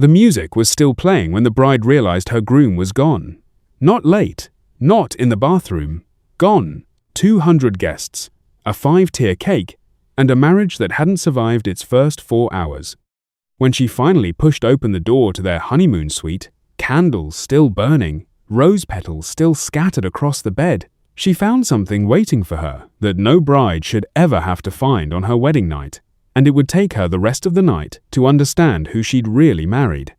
The music was still playing when the bride realized her groom was gone. Not late, not in the bathroom, gone. 200 guests, a 5-tier cake, and a marriage that hadn't survived its first 4 hours. When she finally pushed open the door to their honeymoon suite, candles still burning, rose petals still scattered across the bed, she found something waiting for her that no bride should ever have to find on her wedding night, and it would take her the rest of the night to understand who she'd really married.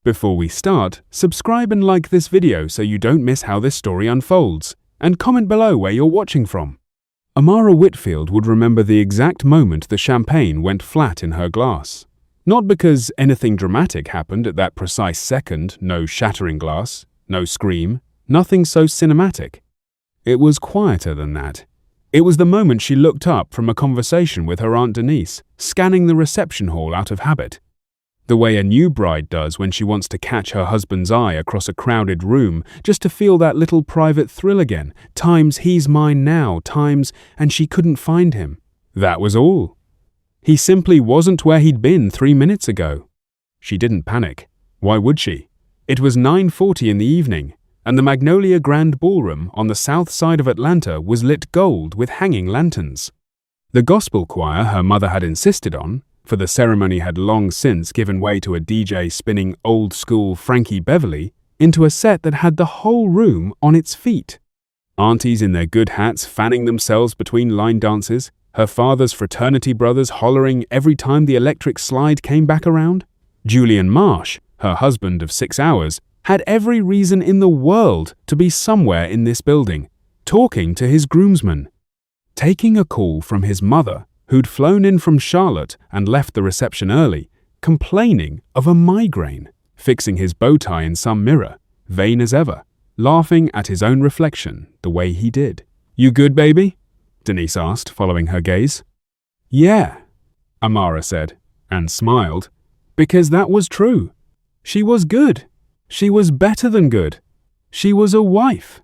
Before we start, subscribe and like this video so you don't miss how this story unfolds, and comment below where you're watching from. Amara Whitfield would remember the exact moment the champagne went flat in her glass. Not because anything dramatic happened at that precise second, no shattering glass, no scream, nothing so cinematic. It was quieter than that. It was the moment she looked up from a conversation with her Aunt Denise, scanning the reception hall out of habit. The way a new bride does when she wants to catch her husband's eye across a crowded room just to feel that little private thrill again, times he's mine now, times and she couldn't find him. That was all. He simply wasn't where he'd been 3 minutes ago. She didn't panic. Why would she? It was 9:40 in the evening, and the Magnolia Grand Ballroom on the south side of Atlanta was lit gold with hanging lanterns. The gospel choir her mother had insisted on, for the ceremony had long since given way to a DJ spinning old-school Frankie Beverly into a set that had the whole room on its feet. Aunties in their good hats fanning themselves between line dances, her father's fraternity brothers hollering every time the electric slide came back around. Julian Marsh, her husband of 6 hours, had every reason in the world to be somewhere in this building, talking to his groomsmen. Taking a call from his mother, who'd flown in from Charlotte and left the reception early, complaining of a migraine, fixing his bow tie in some mirror, vain as ever, laughing at his own reflection the way he did. "You good, baby?" Denise asked, following her gaze. "Yeah," Amara said, and smiled, because that was true. She was good. She was better than good. She was a wife.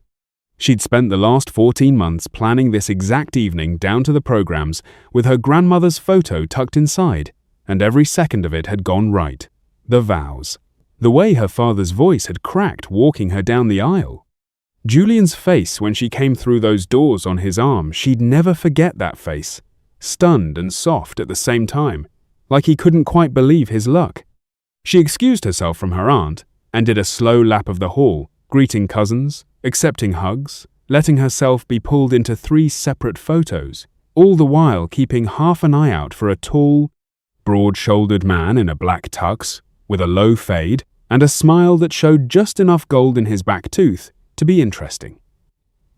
She'd spent the last 14 months planning this exact evening down to the programs with her grandmother's photo tucked inside, and every second of it had gone right. The vows. The way her father's voice had cracked walking her down the aisle. Julian's face when she came through those doors on his arm, she'd never forget that face. Stunned and soft at the same time, like he couldn't quite believe his luck. She excused herself from her aunt and did a slow lap of the hall, greeting cousins, accepting hugs, letting herself be pulled into 3 separate photos, all the while keeping half an eye out for a tall, broad-shouldered man in a black tux, with a low fade and a smile that showed just enough gold in his back tooth to be interesting.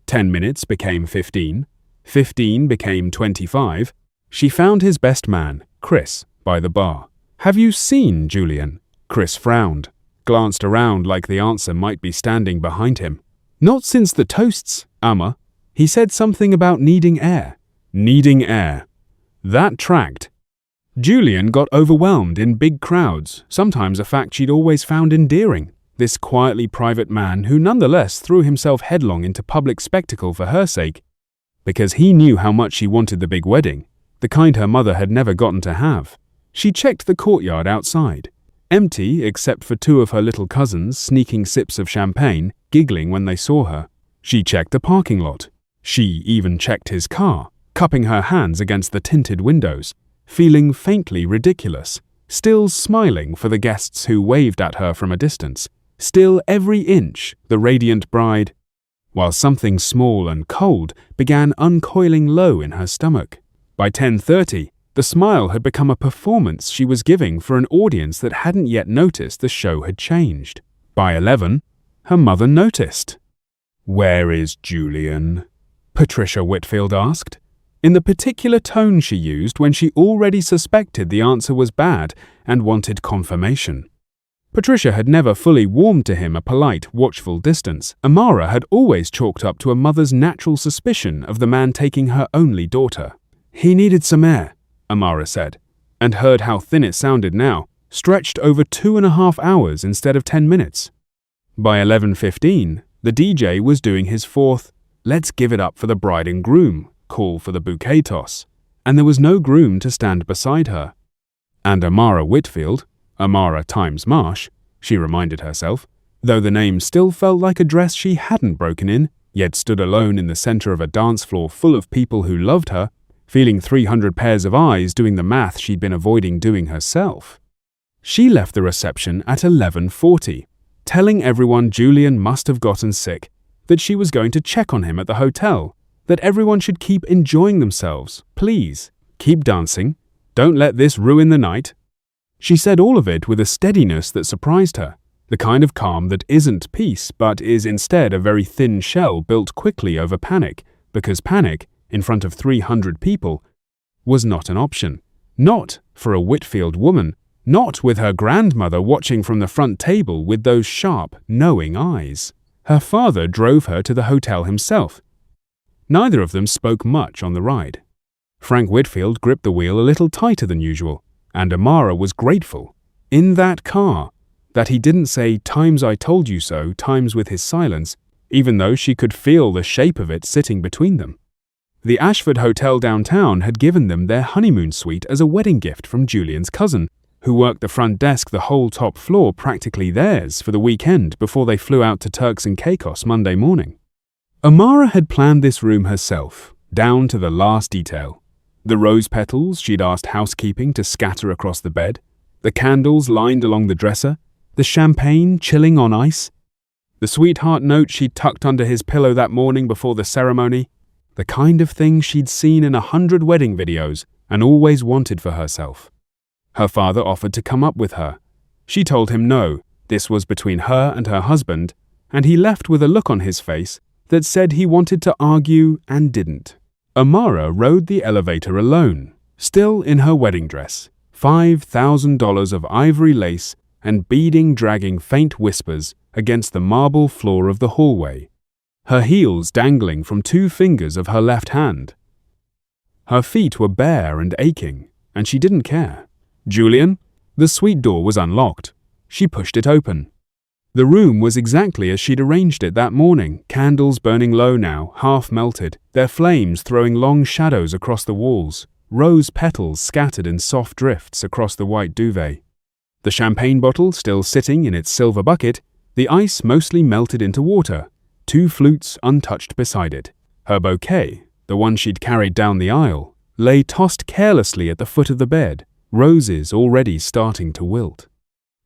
10 minutes became 15, 15 became 25. She found his best man, Chris, by the bar. "Have you seen Julian?" Chris frowned, glanced around like the answer might be standing behind him. "Not since the toasts, Amma. He said something about needing air." Needing air. That tracked. Julian got overwhelmed in big crowds, sometimes a fact she'd always found endearing. This quietly private man who nonetheless threw himself headlong into public spectacle for her sake, because he knew how much she wanted the big wedding, the kind her mother had never gotten to have. She checked the courtyard outside. Empty except for 2 of her little cousins sneaking sips of champagne, giggling when they saw her. She checked the parking lot. She even checked his car, cupping her hands against the tinted windows, feeling faintly ridiculous, still smiling for the guests who waved at her from a distance, still every inch the radiant bride, while something small and cold began uncoiling low in her stomach. By 10:30, the smile had become a performance she was giving for an audience that hadn't yet noticed the show had changed. By 11, her mother noticed. "Where is Julian?" Patricia Whitfield asked, in the particular tone she used when she already suspected the answer was bad and wanted confirmation. Patricia had never fully warmed to him a polite, watchful distance. Amara had always chalked up to a mother's natural suspicion of the man taking her only daughter. "He needed some air," Amara said, and heard how thin it sounded now, stretched over 2.5 hours instead of 10 minutes. By 11:15, the DJ was doing his 4th "Let's give it up for the bride and groom" call for the bouquet toss, and there was no groom to stand beside her. And Amara Whitfield, Amara times Marsh, she reminded herself, though the name still felt like a dress she hadn't broken in, yet stood alone in the center of a dance floor full of people who loved her, feeling 300 pairs of eyes doing the math she'd been avoiding doing herself. She left the reception at 11:40, telling everyone Julian must have gotten sick, that she was going to check on him at the hotel, that everyone should keep enjoying themselves, please, keep dancing, don't let this ruin the night. She said all of it with a steadiness that surprised her, the kind of calm that isn't peace but is instead a very thin shell built quickly over panic, because panic, in front of 300 people, was not an option. Not for a Whitfield woman, not with her grandmother watching from the front table with those sharp, knowing eyes. Her father drove her to the hotel himself. Neither of them spoke much on the ride. Frank Whitfield gripped the wheel a little tighter than usual, and Amara was grateful, in that car, that he didn't say "times I told you so" times with his silence, even though she could feel the shape of it sitting between them. The Ashford Hotel downtown had given them their honeymoon suite as a wedding gift from Julian's cousin, who worked the front desk, the whole top floor practically theirs for the weekend before they flew out to Turks and Caicos Monday morning. Amara had planned this room herself, down to the last detail. The rose petals she'd asked housekeeping to scatter across the bed, the candles lined along the dresser, the champagne chilling on ice, the sweetheart note she'd tucked under his pillow that morning before the ceremony, the kind of thing she'd seen in 100 wedding videos and always wanted for herself. Her father offered to come up with her. She told him no, this was between her and her husband, and he left with a look on his face that said he wanted to argue and didn't. Amara rode the elevator alone, still in her wedding dress, $5,000 of ivory lace and beading dragging faint whispers against the marble floor of the hallway, her heels dangling from 2 fingers of her left hand. Her feet were bare and aching, and she didn't care. Julian? The suite door was unlocked. She pushed it open. The room was exactly as she'd arranged it that morning, candles burning low now, half melted, their flames throwing long shadows across the walls, rose petals scattered in soft drifts across the white duvet. The champagne bottle still sitting in its silver bucket, the ice mostly melted into water, 2 flutes untouched beside it. Her bouquet, the one she'd carried down the aisle, lay tossed carelessly at the foot of the bed, roses already starting to wilt.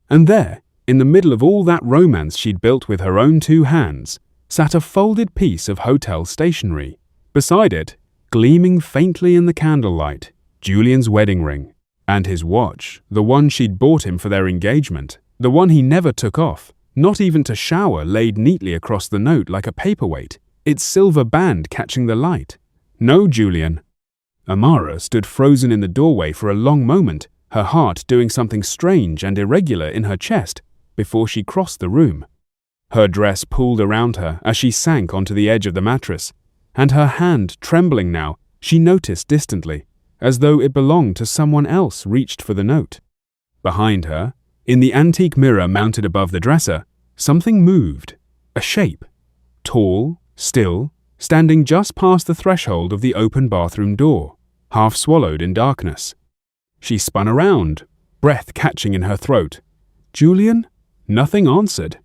And there, in the middle of all that romance she'd built with her own 2 hands, sat a folded piece of hotel stationery. Beside it, gleaming faintly in the candlelight, Julian's wedding ring, and his watch, the one she'd bought him for their engagement, the one he never took off, not even to shower, laid neatly across the note like a paperweight, its silver band catching the light. No, Julian. Amara stood frozen in the doorway for a long moment, her heart doing something strange and irregular in her chest, before she crossed the room. Her dress pulled around her as she sank onto the edge of the mattress, and her hand, trembling now, she noticed distantly, as though it belonged to someone else, reached for the note. Behind her, in the antique mirror mounted above the dresser, something moved, a shape, tall, still, standing just past the threshold of the open bathroom door, half swallowed in darkness. She spun around, breath catching in her throat. Julian? Nothing answered.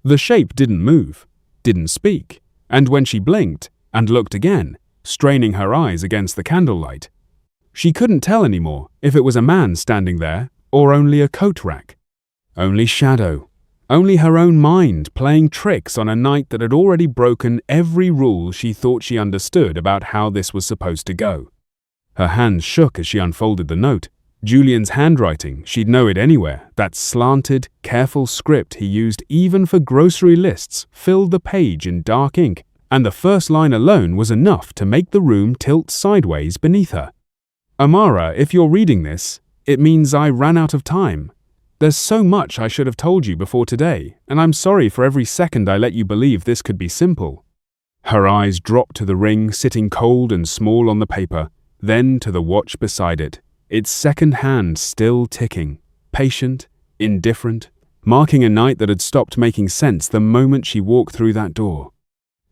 The shape didn't move, didn't speak, and when she blinked and looked again, straining her eyes against the candlelight, she couldn't tell anymore if it was a man standing there or only a coat rack. Only shadow, only her own mind playing tricks on a night that had already broken every rule she thought she understood about how this was supposed to go. Her hands shook as she unfolded the note. Julian's handwriting, she'd know it anywhere, that slanted, careful script he used even for grocery lists, filled the page in dark ink, and the first line alone was enough to make the room tilt sideways beneath her. Amara, if you're reading this, it means I ran out of time. There's so much I should have told you before today, and I'm sorry for every second I let you believe this could be simple. Her eyes dropped to the ring sitting cold and small on the paper, then to the watch beside it, its second hand still ticking, patient, indifferent, marking a night that had stopped making sense the moment she walked through that door.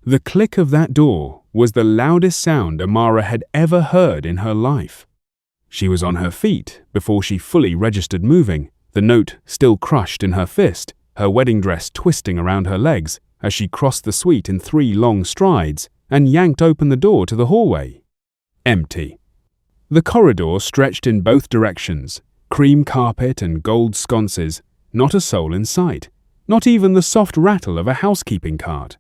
The click of that door was the loudest sound Amara had ever heard in her life. She was on her feet before she fully registered moving, the note still crushed in her fist, her wedding dress twisting around her legs as she crossed the suite in 3 long strides and yanked open the door to the hallway. Empty. The corridor stretched in both directions, cream carpet and gold sconces, not a soul in sight, not even the soft rattle of a housekeeping cart.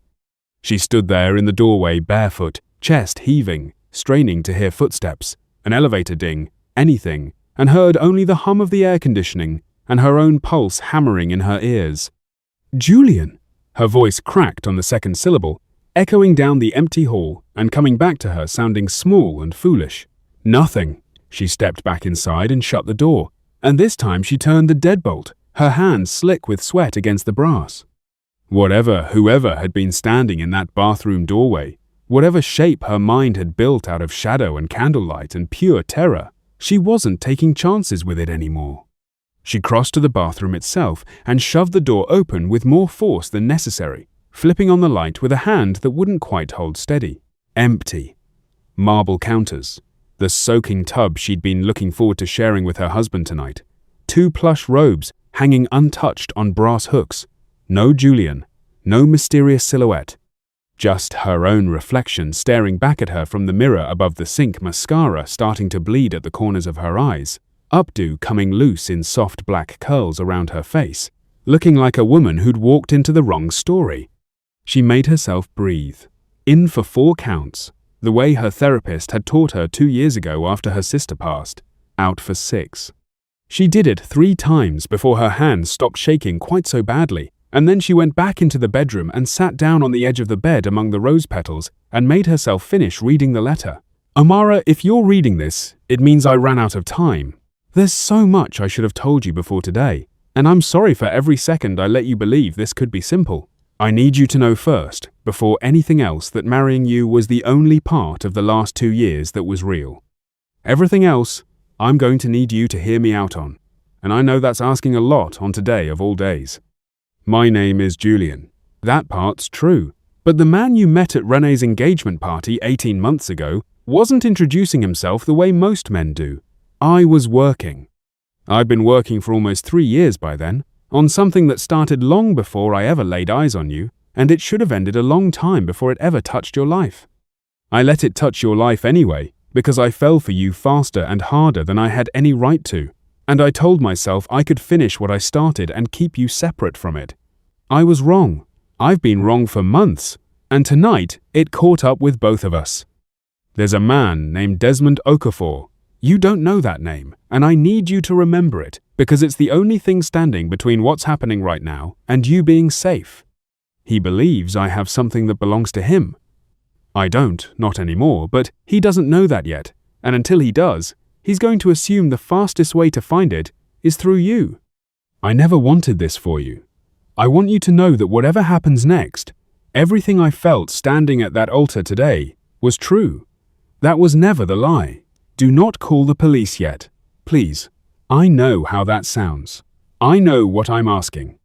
She stood there in the doorway barefoot, chest heaving, straining to hear footsteps, an elevator ding, anything, and heard only the hum of the air conditioning and her own pulse hammering in her ears. "Julian!" Her voice cracked on the second syllable, echoing down the empty hall and coming back to her sounding small and foolish. "Nothing." She stepped back inside and shut the door, and this time she turned the deadbolt, her hands slick with sweat against the brass. Whoever had been standing in that bathroom doorway, whatever shape her mind had built out of shadow and candlelight and pure terror, she wasn't taking chances with it anymore. She crossed to the bathroom itself and shoved the door open with more force than necessary, flipping on the light with a hand that wouldn't quite hold steady. Empty. Marble counters. The soaking tub she'd been looking forward to sharing with her husband tonight. 2 plush robes hanging untouched on brass hooks. No Julian. No mysterious silhouette. Just her own reflection staring back at her from the mirror above the sink, mascara starting to bleed at the corners of her eyes, updo coming loose in soft black curls around her face, looking like a woman who'd walked into the wrong story. She made herself breathe. In for 4 counts, the way her therapist had taught her 2 years ago after her sister passed. Out for 6. She did it 3 times before her hands stopped shaking quite so badly, and then she went back into the bedroom and sat down on the edge of the bed among the rose petals and made herself finish reading the letter. "Amara, if you're reading this, it means I ran out of time. There's so much I should have told you before today, and I'm sorry for every second I let you believe this could be simple. I need you to know first, before anything else, that marrying you was the only part of the last 2 years that was real. Everything else, I'm going to need you to hear me out on, and I know that's asking a lot on today of all days. My name is Julian. That part's true, but the man you met at Renee's engagement party 18 months ago wasn't introducing himself the way most men do. I was working. I'd been working for almost 3 years by then, on something that started long before I ever laid eyes on you, and it should have ended a long time before it ever touched your life. I let it touch your life anyway, because I fell for you faster and harder than I had any right to, and I told myself I could finish what I started and keep you separate from it. I was wrong. I've been wrong for months, and tonight it caught up with both of us. There's a man named Desmond Okafor. You don't know that name, and I need you to remember it, because it's the only thing standing between what's happening right now and you being safe. He believes I have something that belongs to him. I don't, not anymore, but he doesn't know that yet, and until he does, he's going to assume the fastest way to find it is through you. I never wanted this for you. I want you to know that whatever happens next, everything I felt standing at that altar today was true. That was never the lie. Do not call the police yet. Please. I know how that sounds. I know what I'm asking.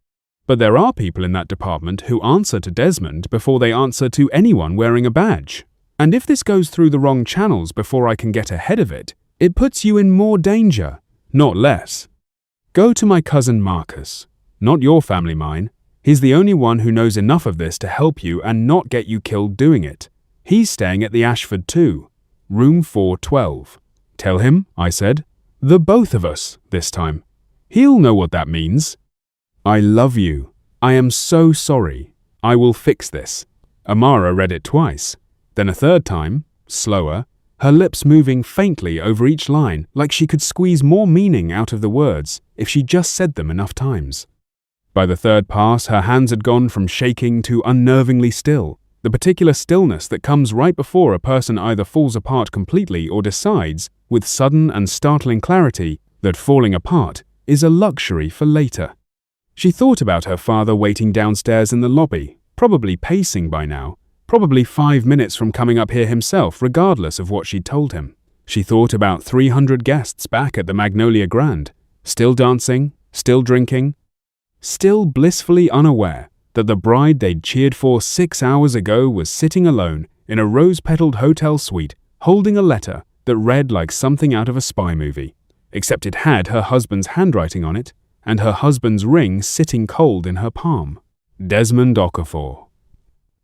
But there are people in that department who answer to Desmond before they answer to anyone wearing a badge. And if this goes through the wrong channels before I can get ahead of it, it puts you in more danger, not less. Go to my cousin Marcus. Not your family, mine. He's the only one who knows enough of this to help you and not get you killed doing it. He's staying at the Ashford too. Room 412. Tell him, I said. The both of us, this time. He'll know what that means. I love you. I am so sorry. I will fix this. Amara read it twice. Then a third time, slower, her lips moving faintly over each line like she could squeeze more meaning out of the words if she just said them enough times. By the third pass, her hands had gone from shaking to unnervingly still, the particular stillness that comes right before a person either falls apart completely or decides, with sudden and startling clarity, that falling apart is a luxury for later. She thought about her father waiting downstairs in the lobby, probably pacing by now, probably 5 minutes from coming up here himself regardless of what she'd told him. She thought about 300 guests back at the Magnolia Grand, still dancing, still drinking, still blissfully unaware that the bride they'd cheered for 6 hours ago was sitting alone in a rose-petaled hotel suite holding a letter that read like something out of a spy movie, except it had her husband's handwriting on it and her husband's ring sitting cold in her palm. Desmond Okafor.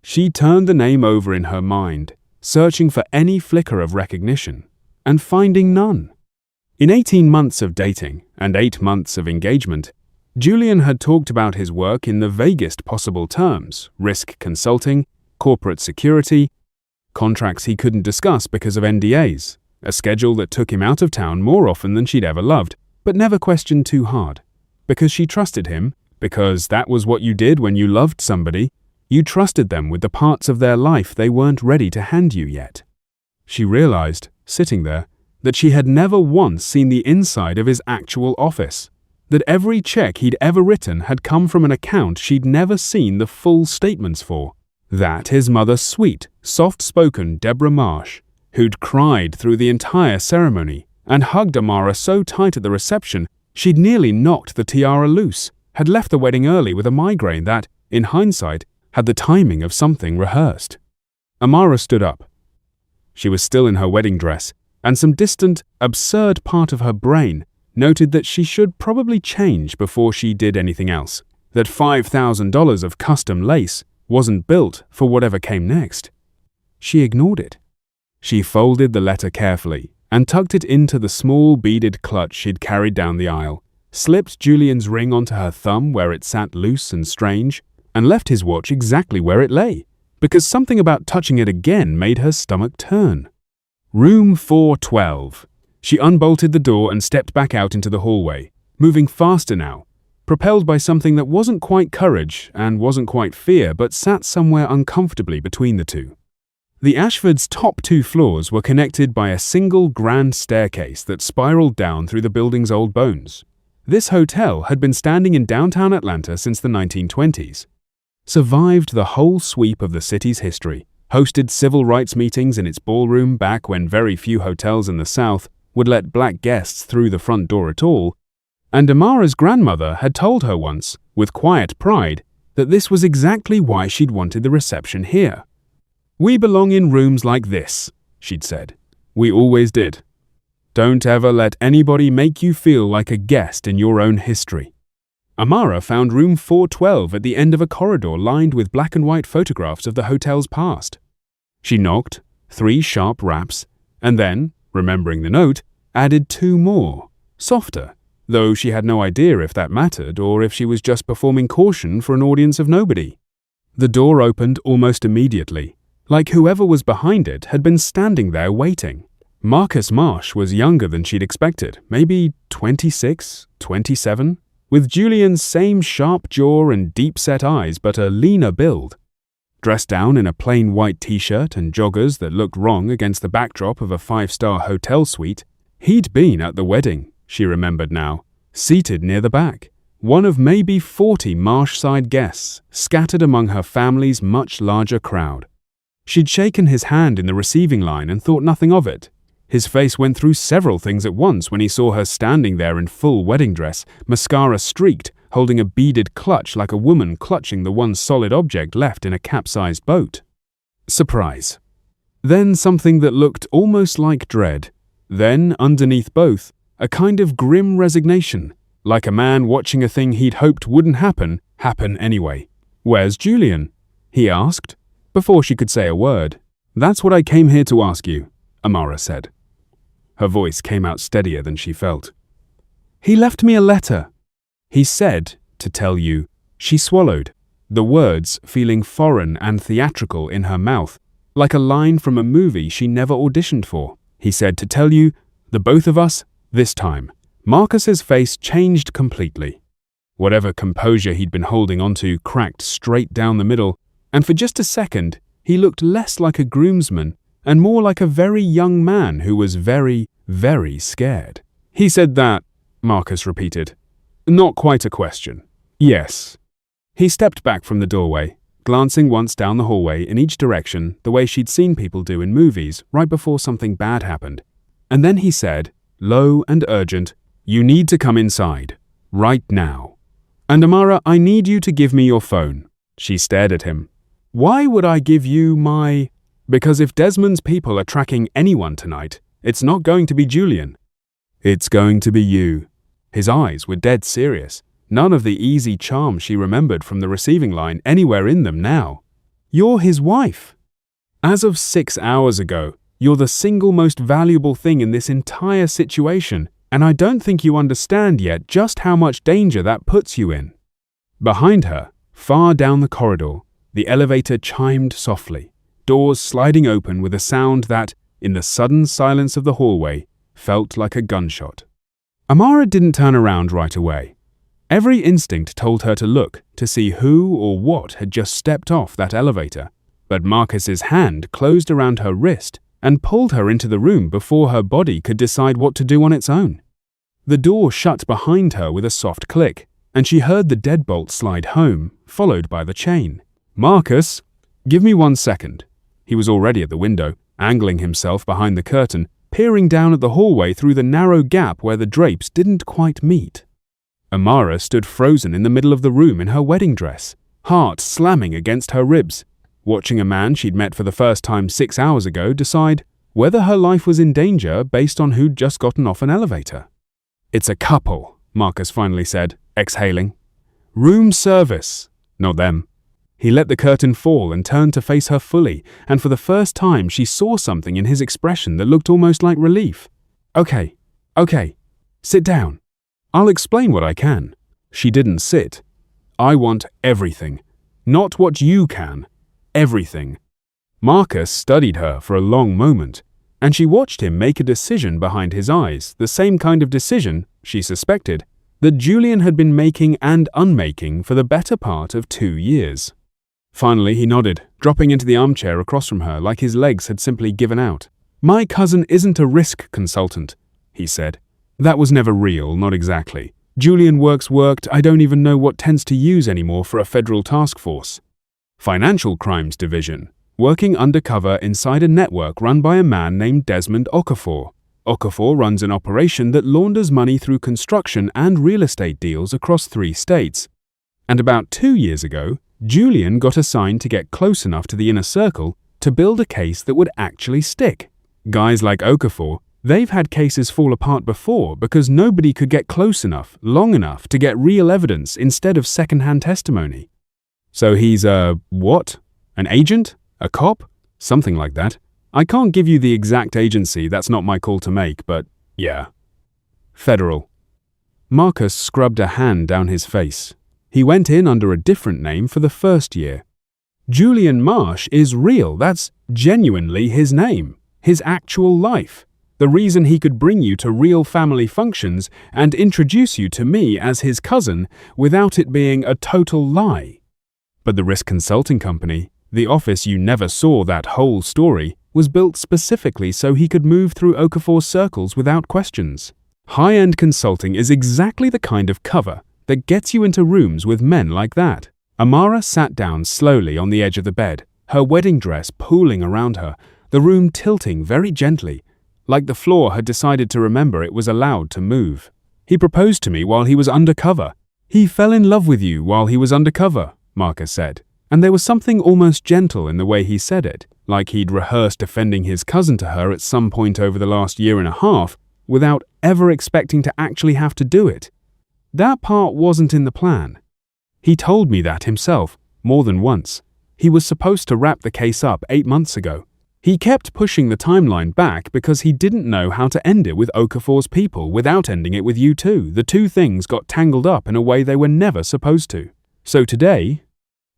She turned the name over in her mind, searching for any flicker of recognition, and finding none. In 18 months of dating and 8 months of engagement, Julian had talked about his work in the vaguest possible terms: risk consulting, corporate security, contracts he couldn't discuss because of NDAs, a schedule that took him out of town more often than she'd ever loved, but never questioned too hard. Because she trusted him, because that was what you did when you loved somebody, you trusted them with the parts of their life they weren't ready to hand you yet. She realized, sitting there, that she had never once seen the inside of his actual office, that every check he'd ever written had come from an account she'd never seen the full statements for, that his mother, sweet, soft-spoken Deborah Marsh, who'd cried through the entire ceremony and hugged Amara so tight at the reception she'd nearly knocked the tiara loose, had left the wedding early with a migraine that, in hindsight, had the timing of something rehearsed. Amara stood up. She was still in her wedding dress, and some distant, absurd part of her brain noted that she should probably change before she did anything else, that $5,000 of custom lace wasn't built for whatever came next. She ignored it. She folded the letter carefully and tucked it into the small beaded clutch she'd carried down the aisle, slipped Julian's ring onto her thumb where it sat loose and strange, and left his watch exactly where it lay, because something about touching it again made her stomach turn. Room 412. She unbolted the door and stepped back out into the hallway, moving faster now, propelled by something that wasn't quite courage and wasn't quite fear, but sat somewhere uncomfortably between the two. The Ashfords' top 2 floors were connected by a single grand staircase that spiraled down through the building's old bones. This hotel had been standing in downtown Atlanta since the 1920s, survived the whole sweep of the city's history, hosted civil rights meetings in its ballroom back when very few hotels in the South would let black guests through the front door at all, and Amara's grandmother had told her once, with quiet pride, that this was exactly why she'd wanted the reception here. "We belong in rooms like this," she'd said. "We always did. Don't ever let anybody make you feel like a guest in your own history." Amara found room 412 at the end of a corridor lined with black and white photographs of the hotel's past. She knocked, 3 sharp raps, and then, remembering the note, added 2 more, softer, though she had no idea if that mattered or if she was just performing caution for an audience of nobody. The door opened almost immediately, like whoever was behind it had been standing there waiting. Marcus Marsh was younger than she'd expected, maybe 26, 27, with Julian's same sharp jaw and deep-set eyes but a leaner build. Dressed down in a plain white t-shirt and joggers that looked wrong against the backdrop of a 5-star hotel suite, he'd been at the wedding, she remembered now, seated near the back, one of maybe 40 Marsh-side guests scattered among her family's much larger crowd. She'd shaken his hand in the receiving line and thought nothing of it. His face went through several things at once when he saw her standing there in full wedding dress, mascara streaked, holding a beaded clutch like a woman clutching the one solid object left in a capsized boat. Surprise. Then something that looked almost like dread. Then, underneath both, a kind of grim resignation, like a man watching a thing he'd hoped wouldn't happen anyway. "Where's Julian?" he asked, before she could say a word. "That's what I came here to ask you," Amara said. Her voice came out steadier than she felt. "He left me a letter." "He said to tell you." She swallowed, the words feeling foreign and theatrical in her mouth, like a line from a movie she never auditioned for. "He said to tell you, the both of us, this time." Marcus's face changed completely. Whatever composure he'd been holding onto cracked straight down the middle, and for just a second, he looked less like a groomsman and more like a very young man who was very, very scared. "He said that," Marcus repeated. "Not quite a question." "Yes." He stepped back from the doorway, glancing once down the hallway in each direction the way she'd seen people do in movies right before something bad happened. And then he said, low and urgent, "You need to come inside. Right now. And Amara, I need you to give me your phone." She stared at him. "Why would I give you my—" "Because if Desmond's people are tracking anyone tonight, it's not going to be Julian. It's going to be you." His eyes were dead serious, none of the easy charm she remembered from the receiving line anywhere in them now. You're his wife. As of 6 hours ago, you're the single most valuable thing in this entire situation, and I don't think you understand yet just how much danger that puts you in. Behind her, far down the corridor, the elevator chimed softly, doors sliding open with a sound that, in the sudden silence of the hallway, felt like a gunshot. Amara didn't turn around right away. Every instinct told her to look to see who or what had just stepped off that elevator, but Marcus's hand closed around her wrist and pulled her into the room before her body could decide what to do on its own. The door shut behind her with a soft click, and she heard the deadbolt slide home, followed by the chain. Marcus, give me 1 second. He was already at the window, angling himself behind the curtain, peering down at the hallway through the narrow gap where the drapes didn't quite meet. Amara stood frozen in the middle of the room in her wedding dress, heart slamming against her ribs, watching a man she'd met for the first time 6 hours ago decide whether her life was in danger based on who'd just gotten off an elevator. It's a couple, Marcus finally said, exhaling. Room service. Not them. He let the curtain fall and turned to face her fully, and for the first time she saw something in his expression that looked almost like relief. Okay, sit down. I'll explain what I can. She didn't sit. I want everything. Not what you can. Everything. Marcus studied her for a long moment, and she watched him make a decision behind his eyes, the same kind of decision, she suspected, that Julian had been making and unmaking for the better part of 2 years. Finally, he nodded, dropping into the armchair across from her like his legs had simply given out. My cousin isn't a risk consultant, he said. That was never real, not exactly. Julian worked, I don't even know what tends to use anymore for a federal task force. Financial Crimes Division, working undercover inside a network run by a man named Desmond Okafor. Okafor runs an operation that launders money through construction and real estate deals across 3 states. And about 2 years ago, Julian got assigned to get close enough to the inner circle to build a case that would actually stick. Guys like Okafor, they've had cases fall apart before because nobody could get close enough, long enough to get real evidence instead of second-hand testimony. So he's what? An agent? A cop? Something like that. I can't give you the exact agency, that's not my call to make, but yeah. Federal. Marcus scrubbed a hand down his face. He went in under a different name for the first year. Julian Marsh is real, that's genuinely his name, his actual life. The reason he could bring you to real family functions and introduce you to me as his cousin without it being a total lie. But the risk consulting company, the office you never saw that whole story, was built specifically so he could move through Okafor's circles without questions. High-end consulting is exactly the kind of cover that gets you into rooms with men like that. Amara sat down slowly on the edge of the bed, her wedding dress pooling around her, the room tilting very gently, like the floor had decided to remember it was allowed to move. He proposed to me while he was undercover. He fell in love with you while he was undercover, Marcus said, and there was something almost gentle in the way he said it, like he'd rehearsed defending his cousin to her at some point over the last 1.5 years without ever expecting to actually have to do it. That part wasn't in the plan. He told me that himself, more than once. He was supposed to wrap the case up 8 months ago. He kept pushing the timeline back because he didn't know how to end it with Okafor's people without ending it with you too. The two things got tangled up in a way they were never supposed to. So today,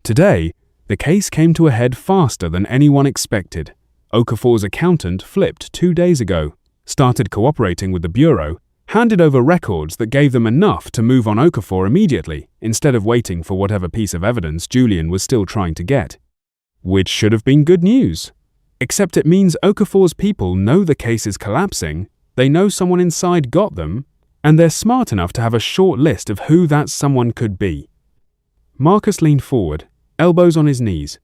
the case came to a head faster than anyone expected. Okafor's accountant flipped 2 days ago, started cooperating with the Bureau, handed over records that gave them enough to move on Okafor immediately, instead of waiting for whatever piece of evidence Julian was still trying to get. Which should have been good news. Except it means Okafor's people know the case is collapsing, they know someone inside got them, and they're smart enough to have a short list of who that someone could be. Marcus leaned forward, elbows on his knees.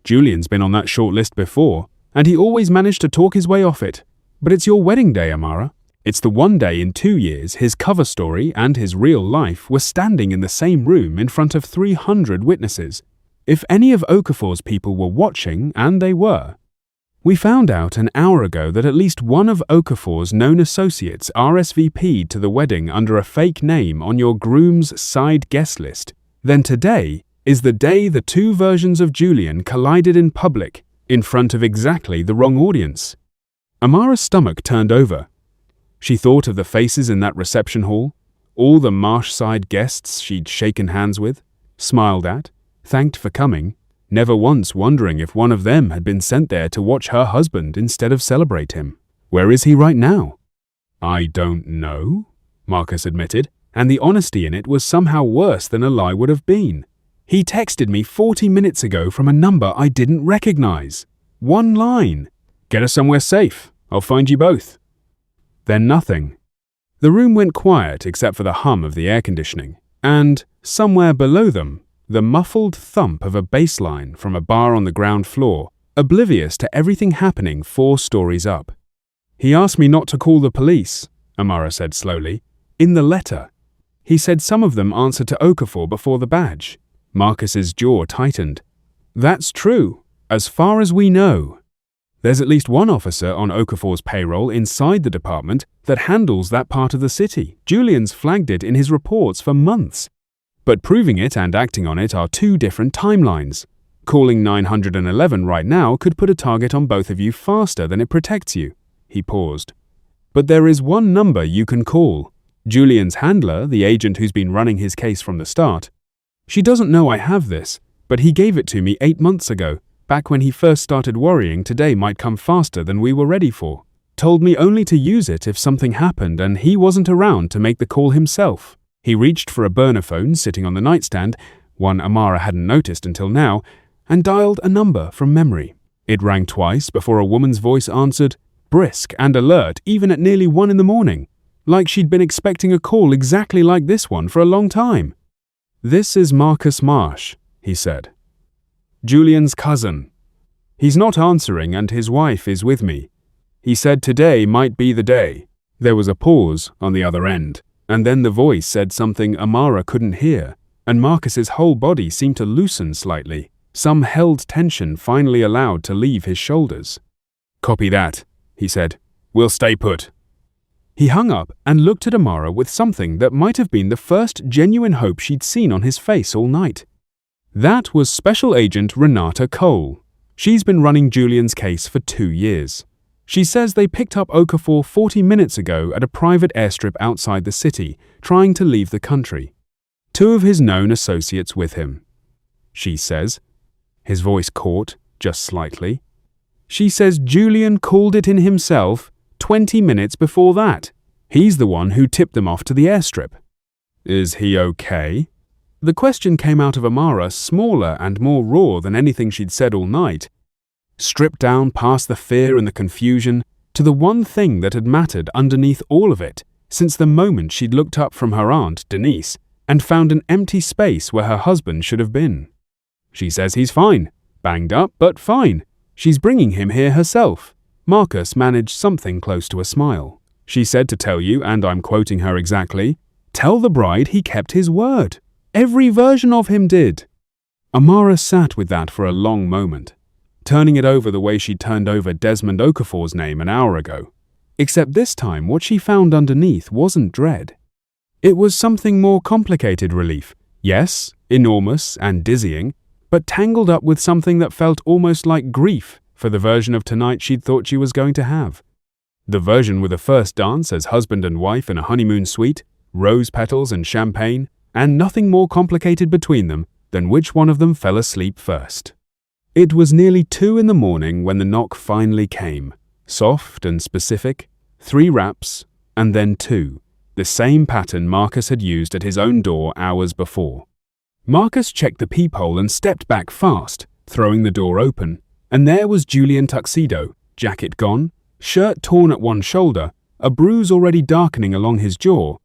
Julian's been on that short list before, and he always managed to talk his way off it. But it's your wedding day, Amara. It's the one day in 2 years his cover story and his real life were standing in the same room in front of 300 witnesses. If any of Okafor's people were watching, and they were. We found out an hour ago that at least one of Okafor's known associates RSVP'd to the wedding under a fake name on your groom's side guest list. Then today is the day the two versions of Julian collided in public, in front of exactly the wrong audience. Amara's stomach turned over. She thought of the faces in that reception hall, all the Marsh-side guests she'd shaken hands with, smiled at, thanked for coming, never once wondering if one of them had been sent there to watch her husband instead of celebrate him. Where is he right now? I don't know, Marcus admitted, and the honesty in it was somehow worse than a lie would have been. He texted me 40 minutes ago from a number I didn't recognize. One line. Get us somewhere safe. I'll find you both. Then nothing. The room went quiet except for the hum of the air conditioning, and, somewhere below them, the muffled thump of a bass line from a bar on the ground floor, oblivious to everything happening 4 stories up. He asked me not to call the police, Amara said slowly. In the letter. He said some of them answered to Okafor before the badge. Marcus's jaw tightened. That's true, as far as we know. There's at least one officer on Okafor's payroll inside the department that handles that part of the city. Julian's flagged it in his reports for months. But proving it and acting on it are 2 different timelines. Calling 911 right now could put a target on both of you faster than it protects you. He paused. But there is one number you can call. Julian's handler, the agent who's been running his case from the start. She doesn't know I have this, but he gave it to me 8 months ago, back when he first started worrying today might come faster than we were ready for. Told me only to use it if something happened and he wasn't around to make the call himself. He reached for a burner phone sitting on the nightstand, one Amara hadn't noticed until now, and dialed a number from memory. It rang twice before a woman's voice answered, brisk and alert even at nearly 1 in the morning, like she'd been expecting a call exactly like this one for a long time. This is Marcus Marsh, he said. Julian's cousin. He's not answering and his wife is with me. He said today might be the day. There was a pause on the other end, and then the voice said something Amara couldn't hear, and Marcus's whole body seemed to loosen slightly, some held tension finally allowed to leave his shoulders. Copy that, he said. We'll stay put. He hung up and looked at Amara with something that might have been the first genuine hope she'd seen on his face all night. That was Special Agent Renata Cole. She's been running Julian's case for 2 years. She says they picked up Okafor 40 minutes ago at a private airstrip outside the city, trying to leave the country. 2 of his known associates with him. She says. His voice caught, just slightly. She says Julian called it in himself 20 minutes before that. He's the one who tipped them off to the airstrip. Is he okay? The question came out of Amara smaller and more raw than anything she'd said all night. Stripped down past the fear and the confusion to the one thing that had mattered underneath all of it since the moment she'd looked up from her aunt, Denise, and found an empty space where her husband should have been. She says he's fine. Banged up, but fine. She's bringing him here herself. Marcus managed something close to a smile. She said to tell you, and I'm quoting her exactly, tell the bride he kept his word. Every version of him did. Amara sat with that for a long moment, turning it over the way she'd turned over Desmond Okafor's name an hour ago. Except this time what she found underneath wasn't dread. It was something more complicated relief. Yes, enormous and dizzying, but tangled up with something that felt almost like grief for the version of tonight she'd thought she was going to have. The version with a first dance as husband and wife in a honeymoon suite, rose petals and champagne, and nothing more complicated between them than which one of them fell asleep first. It was nearly 2 in the morning when the knock finally came, soft and specific, 3 raps, and then 2, the same pattern Marcus had used at his own door hours before. Marcus checked the peephole and stepped back fast, throwing the door open, and there was Julian tuxedo, jacket gone, shirt torn at one shoulder, a bruise already darkening along his jaw,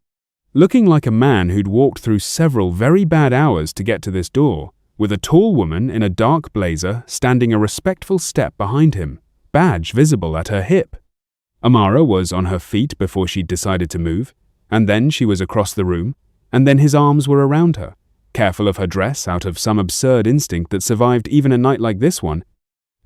looking like a man who'd walked through several very bad hours to get to this door, with a tall woman in a dark blazer standing a respectful step behind him, badge visible at her hip. Amara was on her feet before she'd decided to move, and then she was across the room, and then his arms were around her, careful of her dress out of some absurd instinct that survived even a night like this one,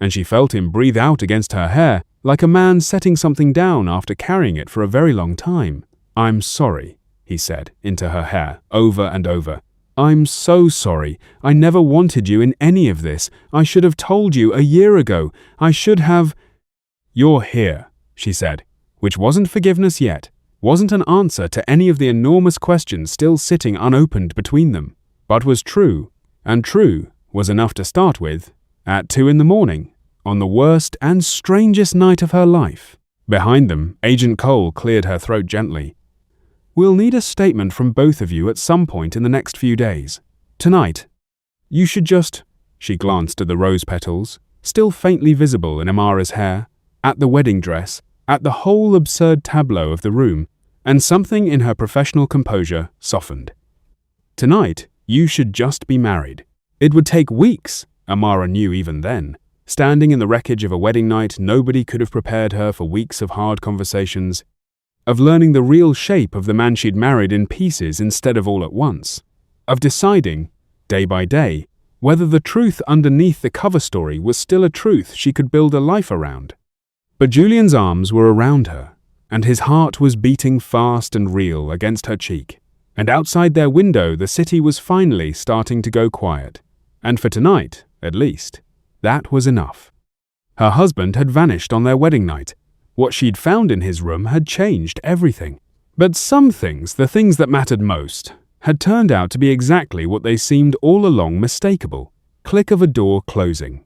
and she felt him breathe out against her hair like a man setting something down after carrying it for a very long time. "I'm sorry," he said into her hair over and over. "I'm so sorry. I never wanted you in any of this. I should have told you a year ago. I should have—" "You're here," she said, which wasn't forgiveness yet, wasn't an answer to any of the enormous questions still sitting unopened between them, but was true, and true was enough to start with, at 2 a.m, on the worst and strangest night of her life. Behind them, Agent Cole cleared her throat gently. "We'll need a statement from both of you at some point in the next few days. Tonight. You should just—" She glanced at the rose petals, still faintly visible in Amara's hair, at the wedding dress, at the whole absurd tableau of the room, and something in her professional composure softened. "Tonight, you should just be married. It would take weeks," Amara knew even then. Standing in the wreckage of a wedding night, nobody could have prepared her for weeks of hard conversations, of learning the real shape of the man she'd married in pieces instead of all at once, of deciding, day by day, whether the truth underneath the cover story was still a truth she could build a life around. But Julian's arms were around her, and his heart was beating fast and real against her cheek. And outside their window, the city was finally starting to go quiet. And for tonight, at least, that was enough. Her husband had vanished on their wedding night. What she'd found in his room had changed everything. But some things, the things that mattered most, had turned out to be exactly what they seemed all along mistakable. Click of a door closing.